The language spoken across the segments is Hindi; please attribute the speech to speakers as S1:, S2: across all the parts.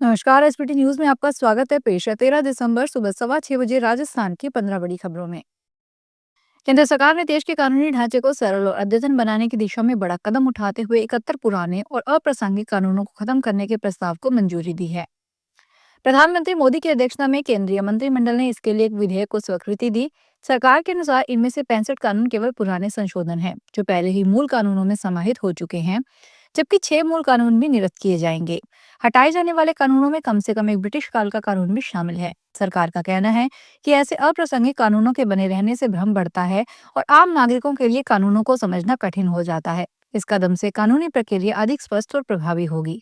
S1: नमस्कार। एसपीटी न्यूज में आपका स्वागत है। पेश है 13 दिसंबर सुबह 6:15 बजे राजस्थान की 15 बड़ी खबरों में। केंद्र सरकार ने देश के कानूनी ढांचे को सरल और अद्यतन बनाने की दिशा में बड़ा कदम उठाते हुए 71 पुराने और अप्रासंगिक कानूनों को खत्म करने के प्रस्ताव को मंजूरी दी है। प्रधानमंत्री मोदी की अध्यक्षता में केंद्रीय मंत्रिमंडल ने इसके लिए एक विधेयक को स्वीकृति दी। सरकार के अनुसार इनमें से 65 कानून केवल पुराने संशोधन हैं, जो पहले ही मूल कानूनों में समाहित हो चुके हैं, जबकि 6 मूल कानून भी निरस्त किए जाएंगे। हटाए जाने वाले कानूनों में कम से कम एक ब्रिटिश काल का कानून भी शामिल है। सरकार का कहना है कि ऐसे अप्रासंगिक कानूनों के बने रहने से भ्रम बढ़ता है और आम नागरिकों के लिए कानूनों को समझना कठिन हो जाता है। इस कदम से कानूनी प्रक्रिया अधिक स्पष्ट और प्रभावी होगी।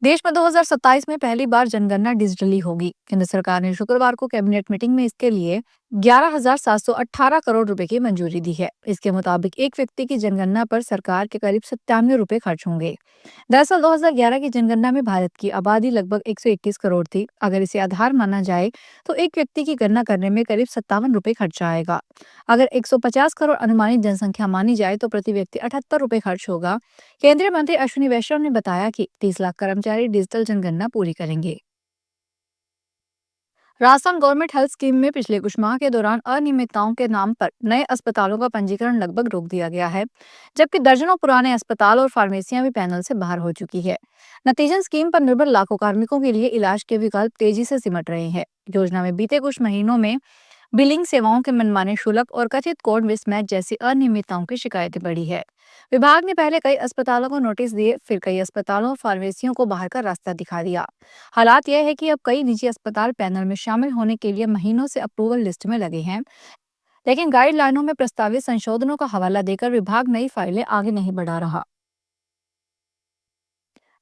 S1: देश में 2027 में पहली बार जनगणना डिजिटली होगी। केंद्र सरकार ने शुक्रवार को कैबिनेट मीटिंग में इसके लिए 11,718 करोड़ रुपए की मंजूरी दी है। इसके मुताबिक एक व्यक्ति की जनगणना पर सरकार के करीब 97 रुपए खर्च होंगे। दरअसल 2011 की जनगणना में भारत की आबादी लगभग 121 करोड़ थी। अगर इसे आधार माना जाए तो एक व्यक्ति की गणना करने में करीब 57 रुपए खर्च आएगा। अगर 150 करोड़ अनुमानित जनसंख्या मानी जाए तो प्रति व्यक्ति 78 रुपए खर्च होगा। केंद्रीय मंत्री अश्विनी वैष्णव ने बताया कि 30 लाख कर्मचारी डिजिटल जनगणना पूरी करेंगे। राजस्थान गवर्नमेंट हेल्थ स्कीम में पिछले कुछ माह के दौरान अनियमितताओं के नाम पर नए अस्पतालों का पंजीकरण लगभग रोक दिया गया है, जबकि दर्जनों पुराने अस्पताल और फार्मेसियां भी पैनल से बाहर हो चुकी है। नतीजन स्कीम पर निर्भर लाखों कार्मिकों के लिए इलाज के विकल्प तेजी से सिमट रहे हैं। योजना में बीते कुछ महीनों में बिलिंग सेवाओं के मनमाने शुल्क और कथित कोड मिसमैच जैसी अनियमितताओं की शिकायतें बढ़ी है। विभाग ने पहले कई अस्पतालों को नोटिस दिए, फिर कई अस्पतालों और फार्मेसियों को बाहर का रास्ता दिखा दिया। हालात यह है कि अब कई निजी अस्पताल पैनल में शामिल होने के लिए महीनों से अप्रूवल लिस्ट में लगे हैं, लेकिन गाइडलाइनों में प्रस्तावित संशोधनों का हवाला देकर विभाग नई फाइलें आगे नहीं बढ़ा रहा।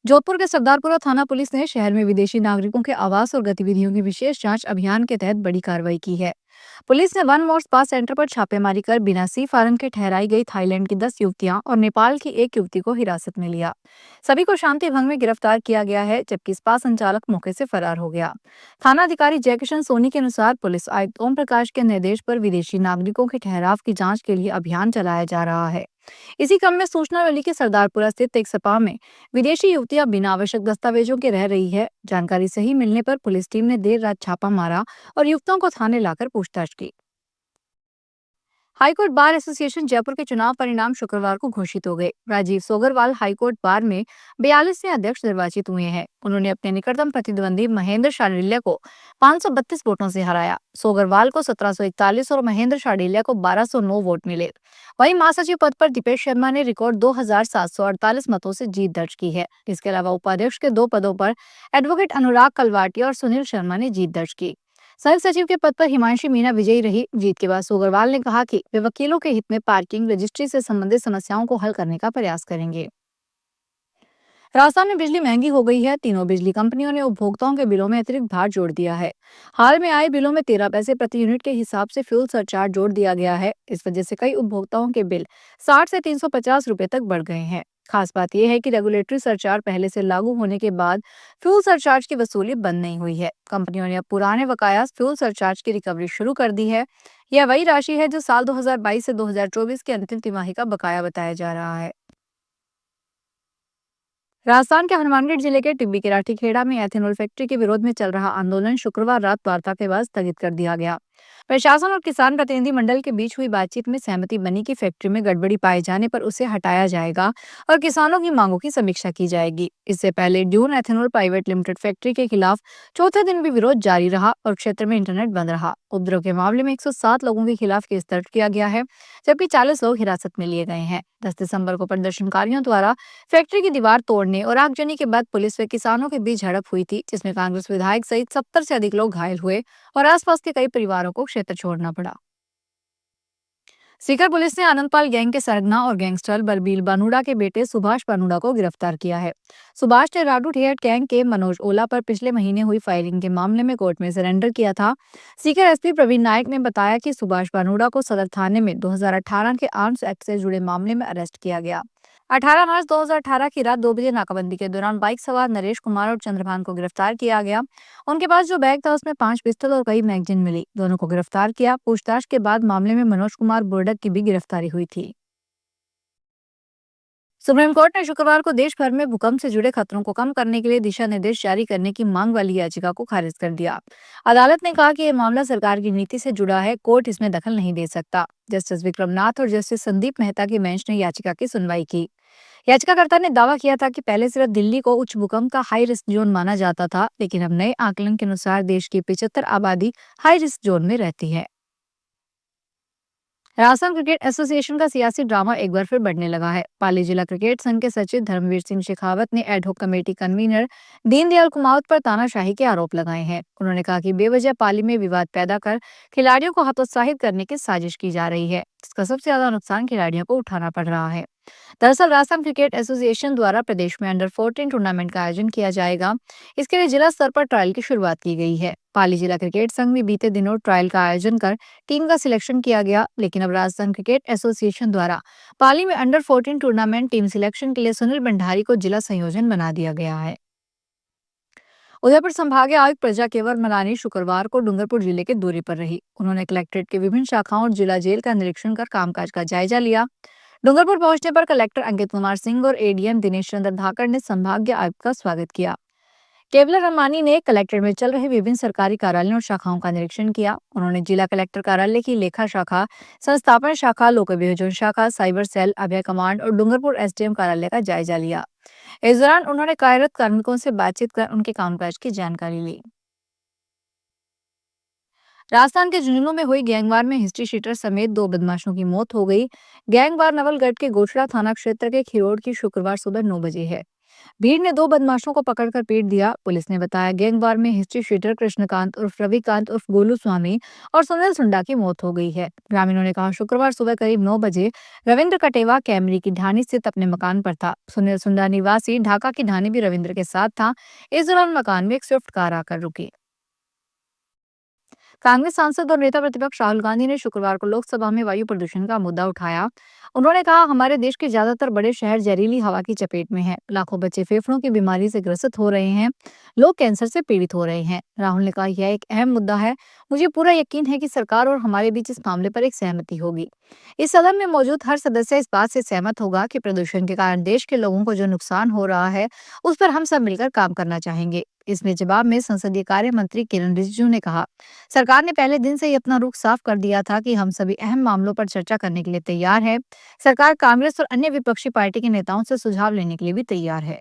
S1: जोधपुर के सरदारपुरा थाना पुलिस ने शहर में विदेशी नागरिकों के आवास और गतिविधियों की विशेष जांच अभियान के तहत बड़ी कार्रवाई की है। पुलिस ने वन मोर स्पा सेंटर पर छापेमारी कर बिना सी फारम के ठहराई गई थाईलैंड की 10 युवतियां और नेपाल की एक युवती को हिरासत में लिया। सभी को शांति भंग में गिरफ्तार किया गया है, जबकि स्पा संचालक मौके से फरार हो गया। थाना अधिकारी जयकिशन सोनी के अनुसार पुलिस आयुक्त ओम प्रकाश के निर्देश पर विदेशी नागरिकों के ठहराव की जांच के लिए अभियान चलाया जा रहा है। इसी क्रम में सूचना मिली कि सरदारपुरा स्थित एक सपा में विदेशी युवतियां बिना आवश्यक दस्तावेजों के रह रही है। जानकारी सही मिलने पर पुलिस टीम ने देर रात छापा मारा और युवतियों को थाने लाकर पूछताछ की। हाईकोर्ट बार एसोसिएशन जयपुर के चुनाव परिणाम शुक्रवार को घोषित हो गए। राजीव सोगरवाल हाईकोर्ट बार में 42वें अध्यक्ष निर्वाचित हुए हैं। उन्होंने अपने निकटतम प्रतिद्वंदी महेंद्र शांडिल्य को 532 वोटों से हराया। सोगरवाल को 1741 और महेंद्र शांडिल्य को 1209 वोट मिले। वहीं महासचिव पद पर दीपेश शर्मा ने रिकॉर्ड 2748 मतों से जीत दर्ज की है। इसके अलावा उपाध्यक्ष के 2 पदों पर एडवोकेट अनुराग कलवाटिया और सुनील शर्मा ने जीत दर्ज की। संयुक्त सचिव के पद पर हिमांशी मीना विजयी रही। जीत के बाद सोगरवाल ने कहा कि वे वकीलों के हित में पार्किंग रजिस्ट्री से संबंधित समस्याओं को हल करने का प्रयास करेंगे। राजस्थान में बिजली महंगी हो गई है। तीनों बिजली कंपनियों ने उपभोक्ताओं के बिलों में अतिरिक्त भार जोड़ दिया है। हाल में आए बिलों में 13 पैसे प्रति यूनिट के हिसाब से फ्यूल सरचार्ज जोड़ दिया गया है। इस वजह से कई उपभोक्ताओं के बिल 60 से 350 रुपए तक बढ़ गए हैं। खास बात यह है कि रेगुलेटरी सरचार्ज पहले से लागू होने के बाद फ्यूल सरचार्ज की वसूली बंद नहीं हुई है। कंपनियों ने अब पुराने बकाया फ्यूल सरचार्ज की रिकवरी शुरू कर दी है। यह वही राशि है जो साल 2022 से 2024 की अंतिम तिमाही का बकाया बताया जा रहा है। राजस्थान के हनुमानगढ़ जिले के टिब्बी के राठीखेड़ा में एथेनॉल फैक्ट्री के विरोध में चल रहा आंदोलन शुक्रवार रात वार्ता के बाद स्थगित कर दिया गया। प्रशासन और किसान प्रतिनिधि मंडल के बीच हुई बातचीत में सहमति बनी कि फैक्ट्री में गड़बड़ी पाए जाने पर उसे हटाया जाएगा और किसानों की मांगों की समीक्षा की जाएगी। इससे पहले dune ethanol private limited factory के खिलाफ चौथे दिन भी विरोध जारी रहा और क्षेत्र में इंटरनेट बंद रहा। उपद्रव के मामले में 107 लोगों के खिलाफ केस दर्ज किया गया है, जबकि 40 लोग हिरासत में लिए गए हैं। 10 दिसंबर को प्रदर्शनकारियों द्वारा फैक्ट्री की दीवार तोड़ने और आगजनी के बाद पुलिस व किसानों के बीच झड़प हुई थी, जिसमें कांग्रेस विधायक सहित 70 से अधिक लोग घायल हुए और आसपास के कई परिवारों को क्षेत्र छोड़ना पड़ा। सीकर पुलिस ने आनंदपाल गैंग के सरगना और गैंगस्टर बलबीर बानुड़ा के बेटे सुभाष बानुड़ा को गिरफ्तार किया है। सुभाष ने राडू ठेठ गैंग के मनोज ओला पर पिछले महीने हुई फायरिंग के मामले में कोर्ट में सरेंडर किया था। सीकर एसपी प्रवीण नायक ने बताया कि सुभाष बानुड़ा को सदर थाने में 2018 के आर्म्स एक्ट से जुड़े मामले में अरेस्ट किया गया। 18 मार्च 2018 की रात 2 बजे नाकाबंदी के दौरान बाइक सवार नरेश कुमार और चंद्रभान को गिरफ्तार किया गया। उनके पास जो बैग था उसमें 5 पिस्टल और कई मैगजीन मिली। दोनों को गिरफ्तार किया। पूछताछ के बाद मामले में मनोज कुमार बुर्डक की भी गिरफ्तारी हुई थी। सुप्रीम कोर्ट ने शुक्रवार को देश भर में भूकंप से जुड़े खतरों को कम करने के लिए दिशा निर्देश जारी करने की मांग वाली याचिका को खारिज कर दिया। अदालत ने कहा कि यह मामला सरकार की नीति से जुड़ा है, कोर्ट इसमें दखल नहीं दे सकता। जस्टिस विक्रमनाथ और जस्टिस संदीप मेहता की बेंच ने याचिका की सुनवाई की। याचिकाकर्ता ने दावा किया था कि पहले सिर्फ दिल्ली को उच्च भूकंप का हाई रिस्क जोन माना जाता था, लेकिन अब नए आकलन के अनुसार देश की 75 आबादी हाई रिस्क जोन में रहती है। राजस्थान क्रिकेट एसोसिएशन का सियासी ड्रामा एक बार फिर बढ़ने लगा है। पाली जिला क्रिकेट संघ के सचिव धर्मवीर सिंह शेखावत ने ad hoc committee convener Deendayal Kumawat पर तानाशाही के आरोप लगाए हैं। उन्होंने कहा कि बेवजह पाली में विवाद पैदा कर खिलाड़ियों को हतोत्साहित करने की साजिश की जा रही है, जिसका सबसे ज्यादा नुकसान खिलाड़ियों को उठाना पड़ रहा है। दरअसल राजस्थान क्रिकेट एसोसिएशन द्वारा प्रदेश में अंडर 14 टूर्नामेंट का आयोजन किया जाएगा। इसके लिए जिला स्तर पर ट्रायल की शुरुआत की गई है। पाली जिला क्रिकेट संघ में बीते दिनों ट्रायल का आयोजन कर टीम का सिलेक्शन किया गया, लेकिन अब राजस्थान क्रिकेट एसोसिएशन द्वारा पाली में अंडर 14 टूर्नामेंट टीम सिलेक्शन के लिए सुनील भंडारी को जिला संयोजन बना दिया गया है। उदयपुर संभागीय आयुक्त प्रजा केवल मलानी शुक्रवार को डूंगरपुर जिले के दौरे पर रही। उन्होंने कलेक्ट्रेट के विभिन्न शाखाओं और जिला जेल का निरीक्षण कर कामकाज का जायजा लिया। डूंगरपुर पहुंचने पर कलेक्टर अंकित कुमार सिंह और एडीएम दिनेश चंद्र धाकड़ ने संभागीय आयुक्त का स्वागत किया। केवलर रमानी ने कलेक्ट्रेट में चल रहे विभिन्न सरकारी कार्यालयों और शाखाओं का निरीक्षण किया। उन्होंने जिला कलेक्टर कार्यालय की लेखा शाखा, संस्थापन शाखा, लोक अभियोजन शाखा, साइबर सेल, अभय कमांड और डूंगरपुर एसडीएम कार्यालय का जायजा लिया। इस दौरान उन्होंने कार्यरत कार्मिकों से बातचीत कर उनके कामकाज की जानकारी ली। राजस्थान के झुंझुनू में हुई गैंगवार में हिस्ट्री शीटर समेत 2 बदमाशों की मौत हो गई। गैंगवार नवलगढ़ के गोचड़ा थाना क्षेत्र के खिरोड़ की शुक्रवार सुबह 9 बजे है। भीड़ ने 2 बदमाशों को पकड़कर पीट दिया। पुलिस ने बताया गैंगवार में हिस्ट्री शीटर कृष्णकांत उर्फ रविकांत उर्फ गोलू स्वामी और सुनील सुंडा की मौत हो गई है। ग्रामीणों ने कहा शुक्रवार सुबह करीब 9 बजे रविंद्र कटेवा कैमरी की ढाणी स्थित अपने मकान पर था। सुनील सुंडा निवासी ढाका की ढाणी भी रविंद्र के साथ था। इस दौरान मकान में एक स्विफ्ट कार आकर रुकी। कांग्रेस सांसद और नेता प्रतिपक्ष राहुल गांधी ने शुक्रवार को लोकसभा में वायु प्रदूषण का मुद्दा उठाया। उन्होंने कहा हमारे देश के ज्यादातर बड़े शहर जहरीली हवा की चपेट में हैं। लाखों बच्चे फेफड़ों की बीमारी से ग्रसित हो रहे हैं। लोग कैंसर से पीड़ित हो रहे हैं। राहुल ने कहा यह एक अहम मुद्दा है। मुझे पूरा यकीन है कि सरकार और हमारे बीच इस मामले पर एक सहमति होगी। इस सदन में मौजूद हर सदस्य इस बात से सहमत होगा कि प्रदूषण के कारण देश के लोगों को जो नुकसान हो रहा है उस पर हम सब मिलकर काम करना चाहेंगे। इसमें जवाब में संसदीय कार्य मंत्री किरण रिजिजू ने कहा सरकार ने पहले दिन से ही अपना रुख साफ कर दिया था कि हम सभी अहम मामलों पर चर्चा करने के लिए तैयार है। सरकार कांग्रेस और अन्य विपक्षी पार्टी के नेताओं से सुझाव लेने के लिए भी तैयार है।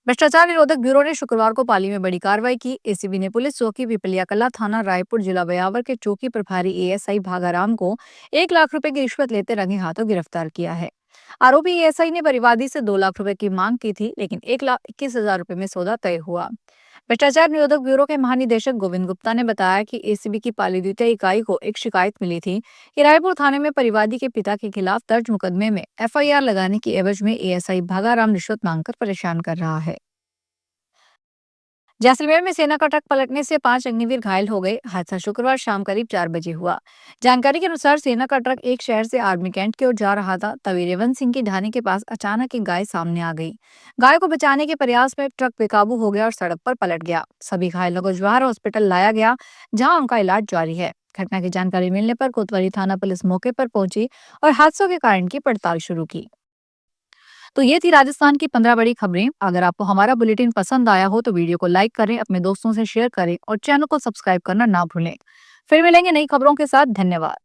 S1: भ्रष्टाचार निरोधक ब्यूरो ने शुक्रवार को पाली में बड़ी कार्रवाई की। एसीबी ने पुलिस चौकी पिपलिया कला थाना रायपुर जिला बयावर के चौकी प्रभारी एएसआई भागाराम को 1 लाख रुपए की रिश्वत लेते रंगे हाथों गिरफ्तार किया है। आरोपी एएसआई ने परिवादी से 2 लाख रुपए की मांग की थी, लेकिन 1,21,000 रुपए में सौदा तय हुआ। भ्रष्टाचार निरोधक ब्यूरो के महानिदेशक गोविंद गुप्ता ने बताया कि एसीबी की पाली द्वितीय इकाई को एक शिकायत मिली थी कि रायपुर थाने में परिवादी के पिता के खिलाफ दर्ज मुकदमे में एफआईआर लगाने की एवज में एएसआई भागाराम रिश्वत मांगकर परेशान कर रहा है। जैसलमेर में सेना का ट्रक पलटने से 5 अग्निवीर घायल हो गए। हादसा शुक्रवार शाम करीब 4 बजे हुआ। जानकारी के अनुसार सेना का ट्रक एक शहर से आर्मी कैंट की ओर जा रहा था, तभी रेवंत सिंह की ढाणी के पास अचानक एक गाय सामने आ गई। गाय को बचाने के प्रयास में ट्रक बेकाबू हो गया और सड़क पर पलट गया। सभी घायलों को जवाहर हॉस्पिटल लाया गया, जहाँ उनका इलाज जारी है। घटना की जानकारी मिलने पर कोतवाली थाना पुलिस मौके पर पहुंची और हादसों के कारण की पड़ताल शुरू की। तो ये थी राजस्थान की 15 बड़ी खबरें। अगर आपको हमारा बुलेटिन पसंद आया हो तो वीडियो को लाइक करें, अपने दोस्तों से शेयर करें और चैनल को सब्सक्राइब करना ना भूलें। फिर मिलेंगे नई खबरों के साथ। धन्यवाद।